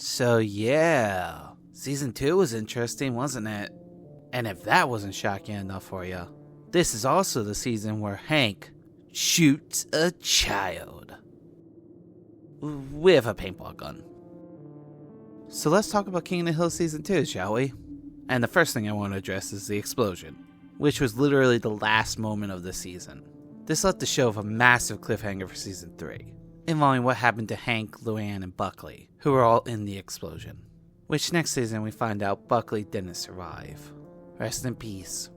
So yeah, season 2 was interesting, wasn't it? And if that wasn't shocking enough for you, this is also the season where Hank shoots a child with a paintball gun. So let's talk about King of the Hill season 2, shall we? And the first thing I want to address is the explosion, which was literally the last moment of the season. This left the show with a massive cliffhanger for season 3, involving what happened to Hank, Luann, and Buckley, who were all in the explosion. Which next season we find out Buckley didn't survive. Rest in peace.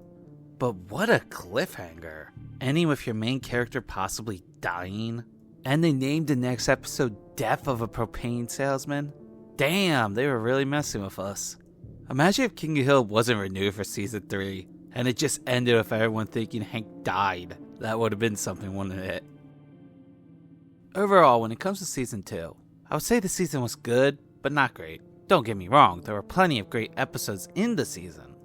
But what a cliffhanger. Ending with your main character possibly dying. And they named the next episode Death of a Propane Salesman. Damn, they were really messing with us. Imagine if King of the Hill wasn't renewed for season 3, and it just ended with everyone thinking Hank died. That would have been something, wouldn't it? Overall, when it comes to season 2, I would say the season was good, but not great. Don't get me wrong, there were plenty of great episodes in the season.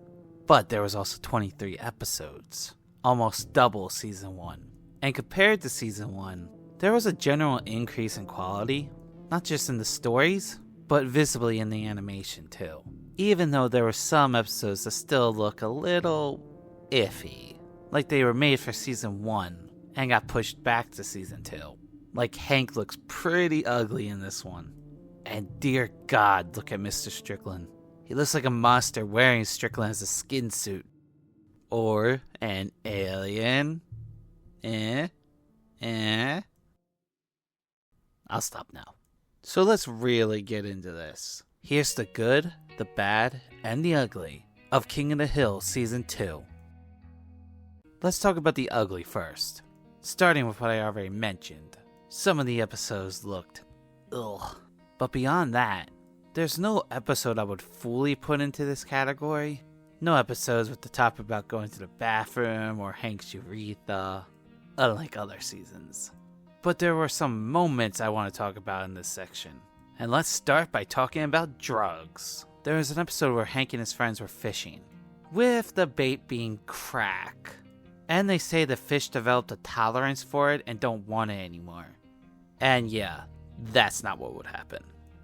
But there was also 23 episodes, almost double season 1. And compared to season 1, there was a general increase in quality, not just in the stories, but visibly in the animation too. Even though there were some episodes that still look a little iffy, like they were made for season 1 and got pushed back to season 2. Like Hank looks pretty ugly in this one. And dear God, look at Mr. Strickland. He looks like a monster wearing Strickland as a skin suit. Or an alien. I'll stop now. So let's really get into this. Here's the good, the bad, and the ugly of King of the Hill Season 2. Let's talk about the ugly first. Starting with what I already mentioned. Some of the episodes looked ugh. But beyond that, there's no episode I would fully put into this category. No episodes with the topic about going to the bathroom or Hank's urethra, unlike other seasons. But there were some moments I want to talk about in this section. And let's start by talking about drugs. There was an episode where Hank and his friends were fishing, with the bait being crack. And they say the fish developed a tolerance for it and don't want it anymore. And yeah, that's not what would happen.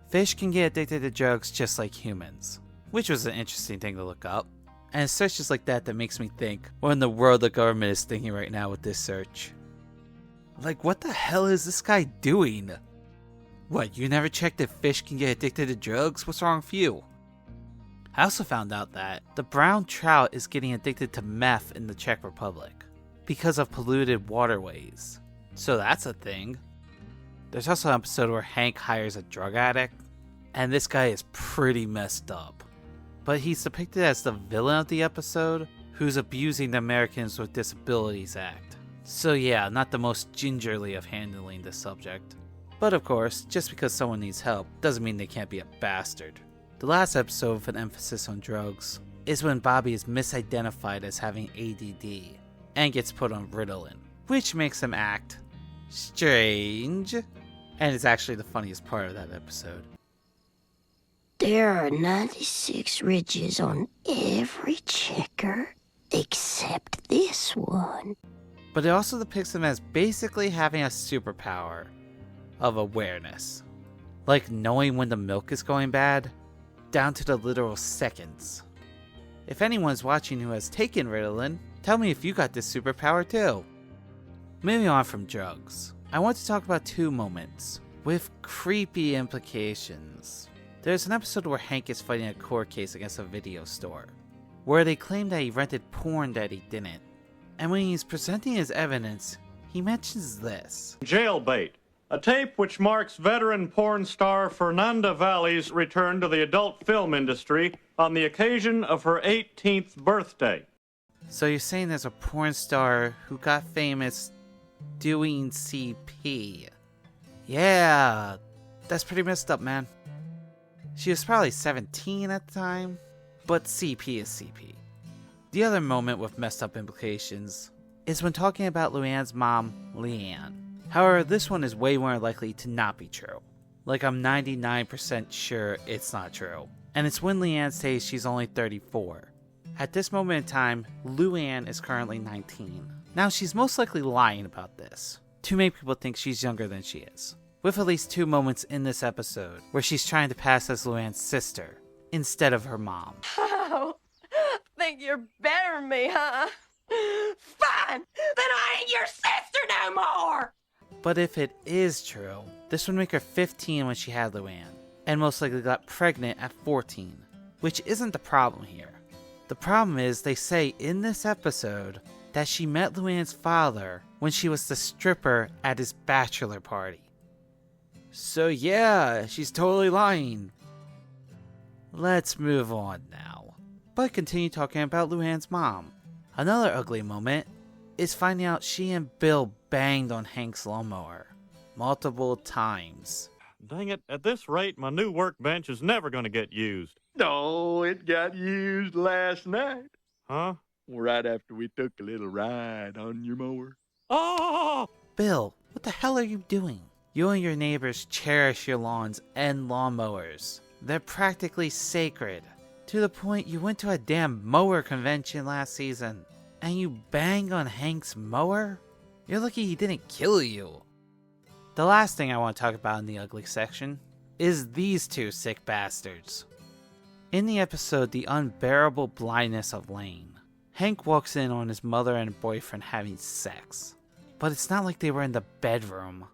Fish can get addicted to drugs just like humans, which was an interesting thing to look up. And it's searches like that makes me think, what in the world the government is thinking right now with this search? Like, what the hell is this guy doing? What, you never checked if fish can get addicted to drugs? What's wrong with you? I also found out that the brown trout is getting addicted to meth in the Czech Republic because of polluted waterways. So that's a thing. There's also an episode where Hank hires a drug addict, and this guy is pretty messed up. But he's depicted as the villain of the episode, who's abusing the Americans with Disabilities Act. So yeah, not the most gingerly of handling this subject. But of course, just because someone needs help doesn't mean they can't be a bastard. The last episode with an emphasis on drugs is when Bobby is misidentified as having ADD and gets put on Ritalin, which makes him act strange. And it's actually the funniest part of that episode. There are 96 ridges on every checker except this one. But it also depicts him as basically having a superpower of awareness. Like knowing when the milk is going bad, down to the literal seconds. If anyone's watching who has taken Ritalin, tell me if you got this superpower too. Moving on from drugs, I want to talk about 2 moments with creepy implications. There's an episode where Hank is fighting a court case against a video store, where they claim that he rented porn that he didn't. And when he's presenting his evidence, he mentions this. Jailbait, a tape which marks veteran porn star Fernanda Valley's return to the adult film industry on the occasion of her 18th birthday. So you're saying there's a porn star who got famous doing CP. Yeah, that's pretty messed up, man. She was probably 17 at the time, but CP is CP. The other moment with messed up implications is when talking about Luann's mom, Leanne. However, this one is way more likely to not be true. Like, I'm 99% sure it's not true. And it's when Leanne says she's only 34. At this moment in time, Luann is currently 19. Now, she's most likely lying about this to make people think she's younger than she is. with at least 2 moments in this episode where she's trying to pass as Luann's sister instead of her mom. Oh, think you're better than me, huh? Fine, then I ain't your sister no more! But if it is true, this would make her 15 when she had Luann, and most likely got pregnant at 14, which isn't the problem here. The problem is they say in this episode that she met Luann's father when she was the stripper at his bachelor party. So yeah, she's totally lying. Let's move on now, but continue talking about Luann's mom. Another ugly moment is finding out she and Bill banged on Hank's lawnmower multiple times. Dang it, at this rate, my new workbench is never going to get used. No, it got used last night. Huh? Right after we took a little ride on your mower. Oh! Bill, what the hell are you doing? You and your neighbors cherish your lawns and lawnmowers. They're practically sacred. To the point you went to a damn mower convention last season, and you banged on Hank's mower? You're lucky he didn't kill you. The last thing I want to talk about in the ugly section is these two sick bastards. In the episode The Unbearable Blindness of Lane, Hank walks in on his mother and boyfriend having sex. But it's not like they were in the bedroom.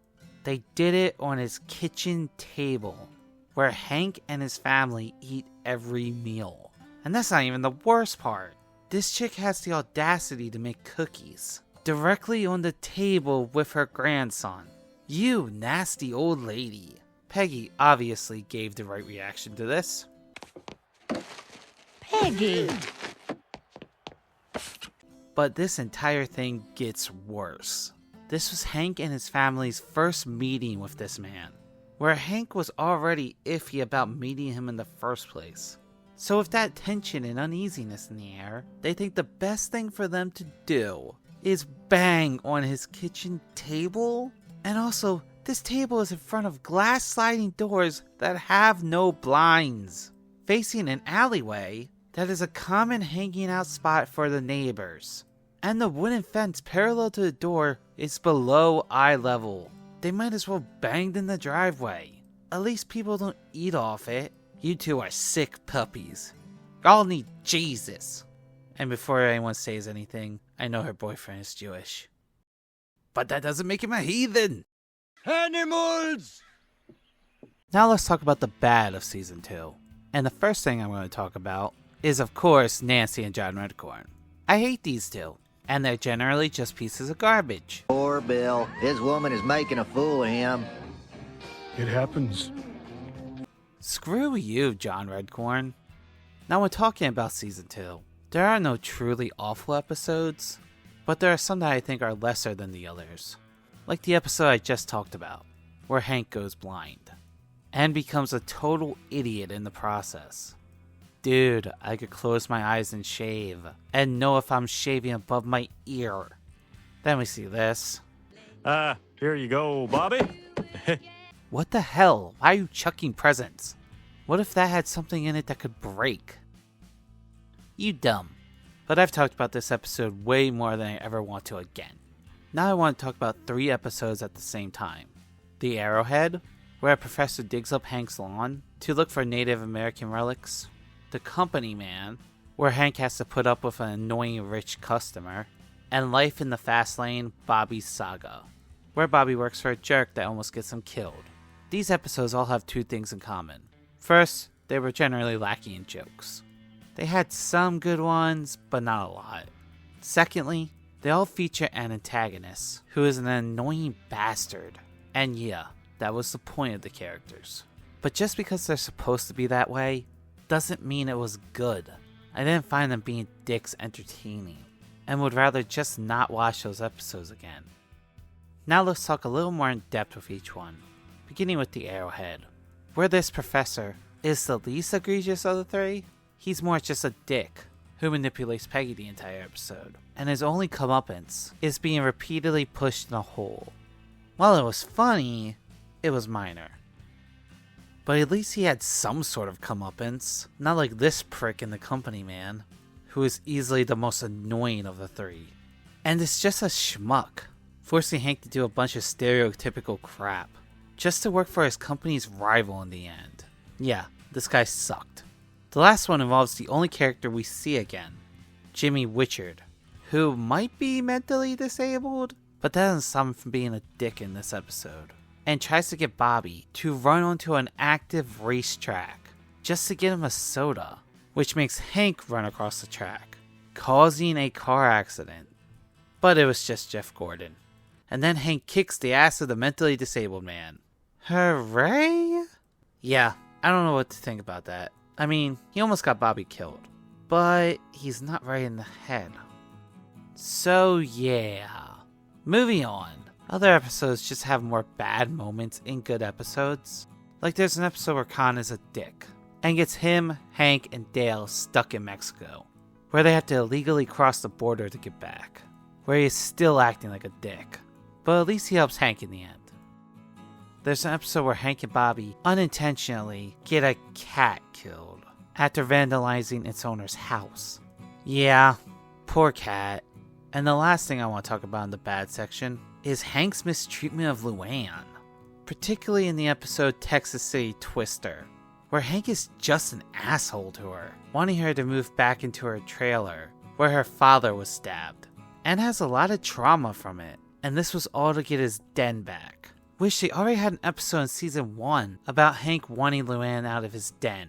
They did it on his kitchen table, where Hank and his family eat every meal. And that's not even the worst part. This chick has the audacity to make cookies directly on the table with her grandson. You nasty old lady. Peggy obviously gave the right reaction to this. Peggy! But this entire thing gets worse. This was Hank and his family's first meeting with this man, where Hank was already iffy about meeting him in the first place. So with that tension and uneasiness in the air, they think the best thing for them to do is bang on his kitchen table? And also, this table is in front of glass sliding doors that have no blinds, facing an alleyway that is a common hanging out spot for the neighbors. And the wooden fence parallel to the door is below eye level. They might as well banged in the driveway. At least people don't eat off it. You two are sick puppies. Y'all need Jesus. And before anyone says anything, I know her boyfriend is Jewish. But that doesn't make him a heathen! Animals! Now let's talk about the bad of Season 2. And the first thing I'm going to talk about is, of course, Nancy and John Redcorn. I hate these two, and they're generally just pieces of garbage. Poor Bill. His woman is making a fool of him. It happens. Screw you, John Redcorn. Now when talking about Season 2, there are no truly awful episodes, but there are some that I think are lesser than the others. Like the episode I just talked about, where Hank goes blind, and becomes a total idiot in the process. Dude, I could close my eyes and shave, and know if I'm shaving above my ear. Then we see this. Here you go, Bobby. What the hell? Why are you chucking presents? What if that had something in it that could break? You dumb. But I've talked about this episode way more than I ever want to again. Now I want to talk about 3 episodes at the same time. The Arrowhead, where a professor digs up Hank's lawn to look for Native American relics. The Company Man, where Hank has to put up with an annoying rich customer. And Life in the Fast Lane, Bobby's Saga, where Bobby works for a jerk that almost gets him killed. These episodes all have 2 things in common. First, they were generally lacking in jokes. They had some good ones, but not a lot. Secondly, they all feature an antagonist who is an annoying bastard. And yeah, that was the point of the characters. But just because they're supposed to be that way, doesn't mean it was good. I didn't find them being dicks entertaining, and would rather just not watch those episodes again. Now let's talk a little more in depth with each one, beginning with the Arrowhead, where this professor is the least egregious of the 3. He's more just a dick who manipulates Peggy the entire episode, and his only comeuppance is being repeatedly pushed in a hole. While it was funny, it was minor. But at least he had some sort of comeuppance, not like this prick in The Company Man, who is easily the most annoying of the 3. And it's just a schmuck, forcing Hank to do a bunch of stereotypical crap. just to work for his company's rival in the end. Yeah, this guy sucked. The last one involves the only character we see again, Jimmy Witchard, who might be mentally disabled, but that doesn't stop him from being a dick in this episode, and tries to get Bobby to run onto an active racetrack just to get him a soda, which makes Hank run across the track, causing a car accident. But it was just Jeff Gordon. And then Hank kicks the ass of the mentally disabled man. Hooray? Yeah, I don't know what to think about that. I mean, he almost got Bobby killed, but he's not right in the head. So yeah, moving on. Other episodes just have more bad moments in good episodes. Like there's an episode where Khan is a dick and gets him, Hank, and Dale stuck in Mexico, where they have to illegally cross the border to get back, where he is still acting like a dick, but at least he helps Hank in the end. There's an episode where Hank and Bobby unintentionally get a cat killed after vandalizing its owner's house. Yeah, poor cat. And the last thing I want to talk about in the bad section is Hank's mistreatment of Luann, particularly in the episode Texas City Twister, where Hank is just an asshole to her, wanting her to move back into her trailer where her father was stabbed, and has a lot of trauma from it, and this was all to get his den back. Wish they already had an episode in season 1 about Hank wanting Luann out of his den,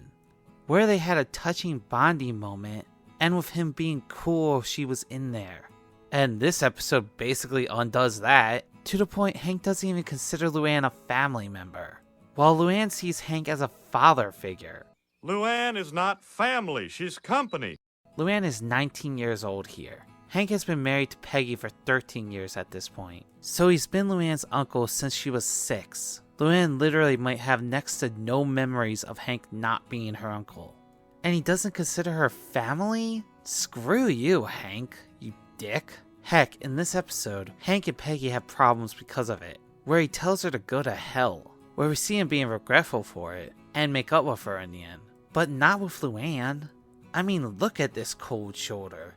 where they had a touching bonding moment, and with him being cool she was in there. And this episode basically undoes that, to the point Hank doesn't even consider Luann a family member, while Luann sees Hank as a father figure. Luann is not family, she's company. Luann is 19 years old here. Hank has been married to Peggy for 13 years at this point, so he's been Luann's uncle since she was 6. Luann literally might have next to no memories of Hank not being her uncle. And he doesn't consider her family? Screw you, Hank, you dick. Heck, in this episode, Hank and Peggy have problems because of it, where he tells her to go to hell, where we see him being regretful for it, and make up with her in the end. But not with Luann. I mean, look at this cold shoulder.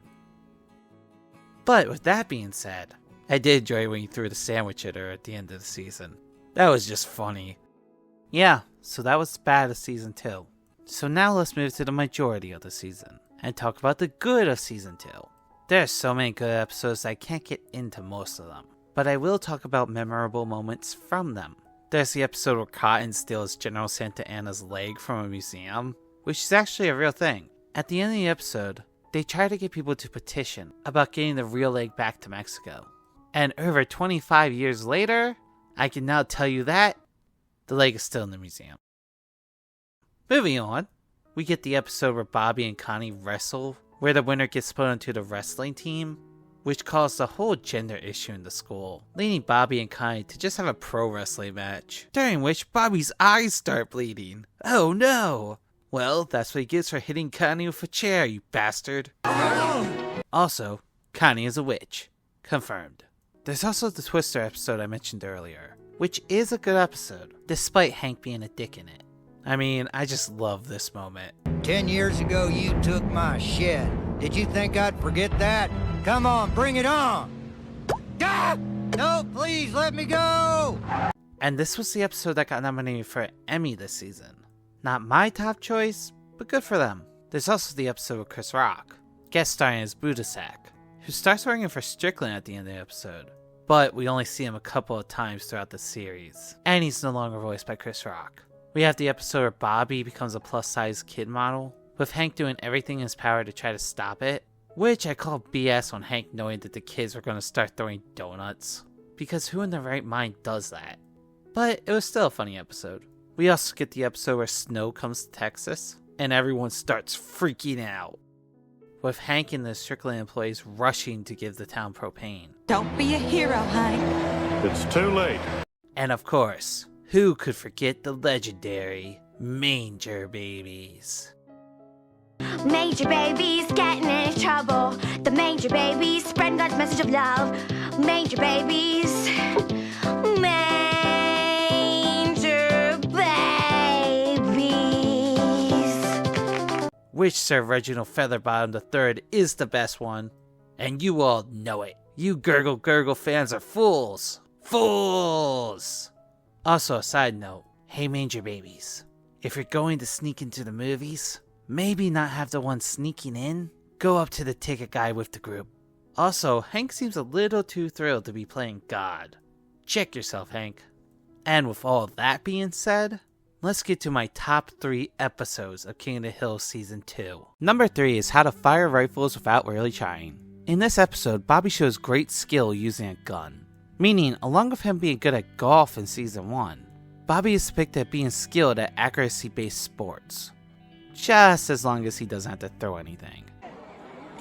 But with that being said, I did enjoy when you threw the sandwich at her at the end of the season. That was just funny. Yeah, so that was the bad of season 2. So now let's move to the majority of the season, and talk about the good of season 2. There are so many good episodes that I can't get into most of them, but I will talk about memorable moments from them. There's the episode where Cotton steals General Santa Anna's leg from a museum, which is actually a real thing. At the end of the episode, they try to get people to petition about getting the real leg back to Mexico. And over 25 years later, I can now tell you that the leg is still in the museum. Moving on, we get the episode where Bobby and Connie wrestle, where the winner gets put onto the wrestling team, which caused a whole gender issue in the school, leading Bobby and Connie to just have a pro wrestling match, during which Bobby's eyes start bleeding. Oh no! Well, that's what he gets for hitting Connie with a chair, you bastard. Also, Connie is a witch. Confirmed. There's also the Twister episode I mentioned earlier, which is a good episode, despite Hank being a dick in it. I mean, I just love this moment. 10 years ago, you took my shed. Did you think I'd forget that? Come on, bring it on! Ah! No, please, let me go! And this was the episode that got nominated for an Emmy this season. Not my top choice, but good for them. There's also the episode with Chris Rock, guest starring as Budasak, who starts working for Strickland at the end of the episode, but we only see him a couple of times throughout the series, and he's no longer voiced by Chris Rock. We have the episode where Bobby becomes a plus-size kid model, with Hank doing everything in his power to try to stop it, which I call BS on Hank knowing that the kids were going to start throwing donuts, because who in their right mind does that? But it was still a funny episode. We also get the episode where Snow comes to Texas, and everyone starts freaking out, with Hank and the Strickland employees rushing to give the town propane. Don't be a hero, Hank. It's too late. And of course, who could forget the legendary Manger Babies? Manger babies getting in trouble. The manger babies spreading God's message of love. Manger babies. Manger babies. Which Sir Reginald Featherbottom III is the best one, and you all know it. You Gurgle Gurgle fans are fools. Fools! Also, a side note, hey Manger Babies, if you're going to sneak into the movies, maybe not have the one sneaking in, go up to the ticket guy with the group. Also, Hank seems a little too thrilled to be playing God. Check yourself, Hank. And with all that being said, let's get to my top 3 episodes of King of the Hill Season 2. Number 3 is how to fire rifles without really trying. In this episode, Bobby shows great skill using a gun. Meaning, along with him being good at golf in Season 1, Bobby is picked at being skilled at accuracy-based sports. Just as long as he doesn't have to throw anything.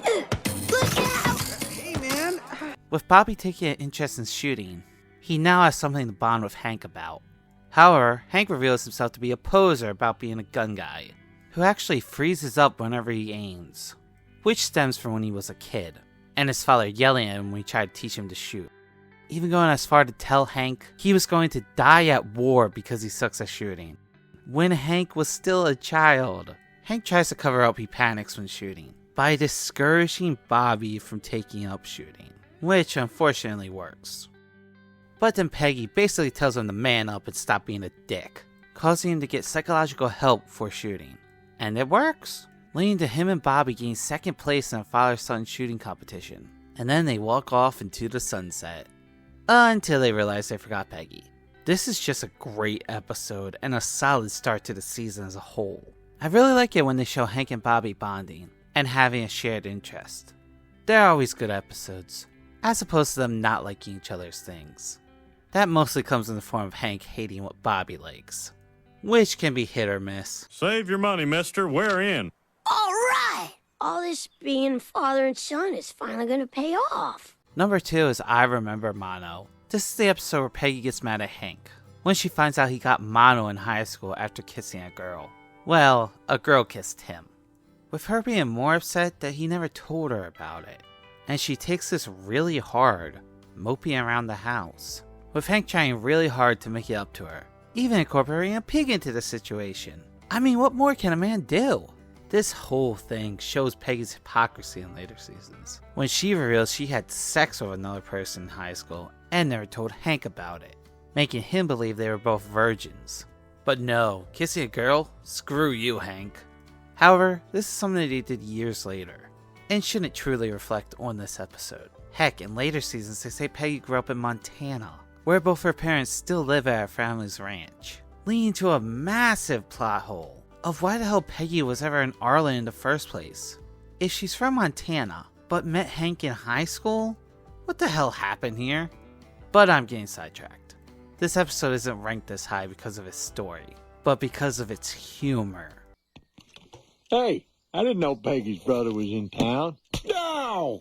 Look out! Hey, man. With Bobby taking an interest in shooting, he now has something to bond with Hank about. However, Hank reveals himself to be a poser about being a gun guy, who actually freezes up whenever he aims, which stems from when he was a kid, and his father yelling at him when he tried to teach him to shoot. Even going as far to tell Hank he was going to die at war because he sucks at shooting. When Hank was still a child, Hank tries to cover up he panics when shooting by discouraging Bobby from taking up shooting, which unfortunately works. But then Peggy basically tells him to man up and stop being a dick, causing him to get psychological help for shooting. And it works, leading to him and Bobby getting second place in a father-son shooting competition. And then they walk off into the sunset. Until they realize they forgot Peggy. This is just a great episode and a solid start to the season as a whole. I really like it when they show Hank and Bobby bonding and having a shared interest. They're always good episodes, as opposed to them not liking each other's things. That mostly comes in the form of Hank hating what Bobby likes, which can be hit or miss. Save your money, mister. We're in. All right! All this being father and son is finally gonna pay off. Number 2 is I Remember Mono. This is the episode where Peggy gets mad at Hank when she finds out he got mono in high school after kissing a girl. Well, a girl kissed him, with her being more upset that he never told her about it. And she takes this really hard, moping around the house, with Hank trying really hard to make it up to her, even incorporating a pig into the situation. I mean, what more can a man do? This whole thing shows Peggy's hypocrisy in later seasons, when she reveals she had sex with another person in high school and never told Hank about it, making him believe they were both virgins. But no, kissing a girl? Screw you, Hank. However, this is something they did years later, and shouldn't truly reflect on this episode. Heck, in later seasons they say Peggy grew up in Montana, where both her parents still live at her family's ranch, leading to a massive plot hole of why the hell Peggy was ever in Arlen in the first place. If she's from Montana, but met Hank in high school, what the hell happened here? But I'm getting sidetracked. This episode isn't ranked this high because of its story, but because of its humor. Hey, I didn't know Peggy's brother was in town. No!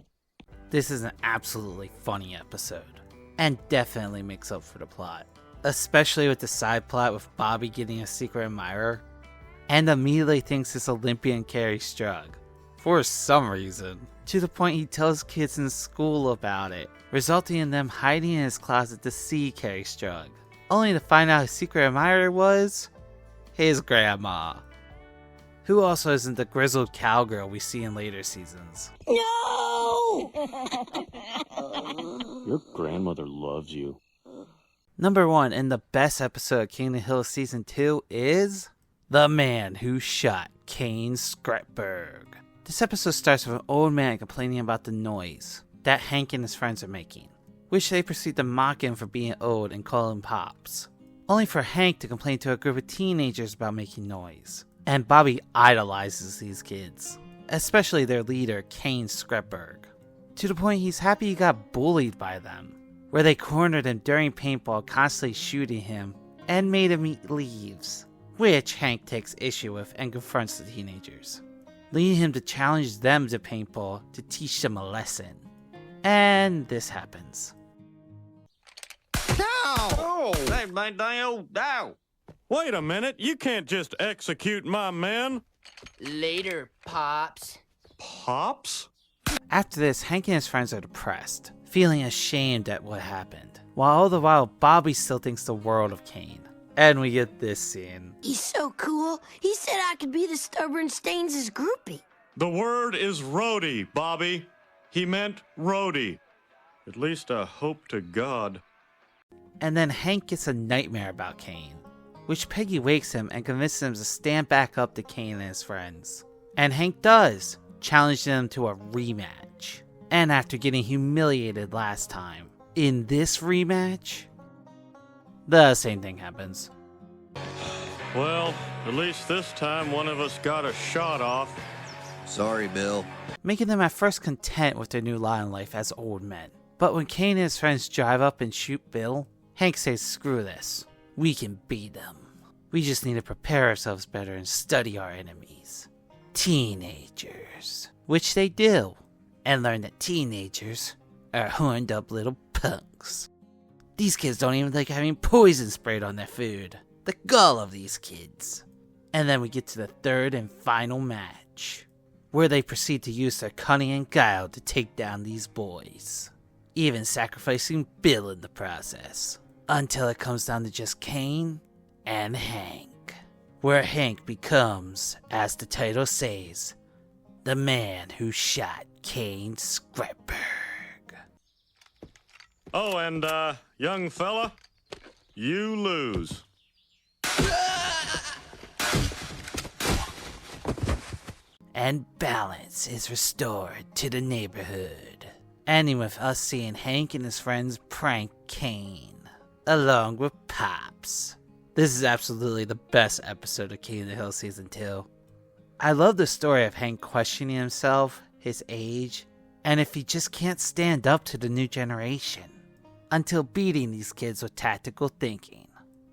This is an absolutely funny episode, and definitely makes up for the plot. Especially with the side plot with Bobby getting a secret admirer, and immediately thinks it's Olympian Carrie Strug, for some reason, to the point he tells kids in school about it, resulting in them hiding in his closet to see Carrie Strug, only to find out his secret admirer was his grandma, who also isn't the grizzled cowgirl we see in later seasons. No! Your grandmother loves you. Number 1 in the best episode of King of the Hill Season 2 is The Man Who Shot Kane Scratberg. This episode starts with an old man complaining about the noise that Hank and his friends are making, which they proceed to mock him for being old and call him Pops, only for Hank to complain to a group of teenagers about making noise. And Bobby idolizes these kids, especially their leader, Kane Scratberg, to the point he's happy he got bullied by them, where they cornered him during paintball, constantly shooting him, and made him eat leaves, which Hank takes issue with and confronts the teenagers, leading him to challenge them to paintball to teach them a lesson. And this happens. Oh! Wait a minute, you can't just execute my men. Later, Pops. Pops? After this, Hank and his friends are depressed, feeling ashamed at what happened, while all the while Bobby still thinks the world of Kane. And we get this scene. He's so cool, he said I could be the stubborn Staines' groupie. The word is roadie, Bobby. He meant roadie. At least I hope to God. And then Hank gets a nightmare about Kane, which Peggy wakes him and convinces him to stand back up to Kane and his friends. And Hank does, challenging them to a rematch. And after getting humiliated last time, in this rematch, the same thing happens. Well, at least this time one of us got a shot off. Sorry, Bill. Making them at first content with their new lot in life as old men. But when Kane and his friends drive up and shoot Bill, Hank says screw this. We can beat them. We just need to prepare ourselves better and study our enemies. Teenagers. Which they do. And learn that teenagers are horned up little punks. These kids don't even like having poison sprayed on their food. The gall of these kids. And then we get to the third and final match, where they proceed to use their cunning and guile to take down these boys, even sacrificing Bill in the process, until it comes down to just Kane and Hank, where Hank becomes, as the title says, the man who shot Kane Scrapberg. Oh, and, young fella, you lose. And balance is restored to the neighborhood, ending with us seeing Hank and his friends prank Kane, along with Pops. This is absolutely the best episode of King of the Hill Season 2. I love the story of Hank questioning himself, his age, and if he just can't stand up to the new generation, until beating these kids with tactical thinking,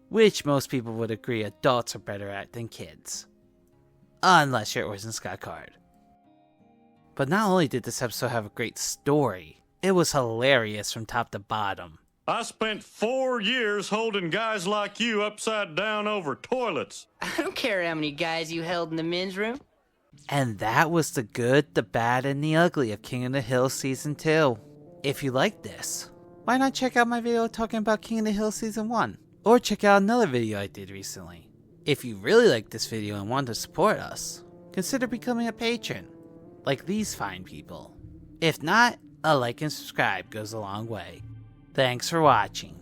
which most people would agree adults are better at than kids. Unless you're Orson Scott Card. But not only did this episode have a great story, it was hilarious from top to bottom. I spent 4 years holding guys like you upside down over toilets. I don't care how many guys you held in the men's room. And that was the good, the bad, and the ugly of King of the Hill Season 2. If you like this, why not check out my video talking about King of the Hill Season 1? Or check out another video I did recently. If you really like this video and want to support us, consider becoming a patron, like these fine people. If not, a like and subscribe goes a long way. Thanks for watching.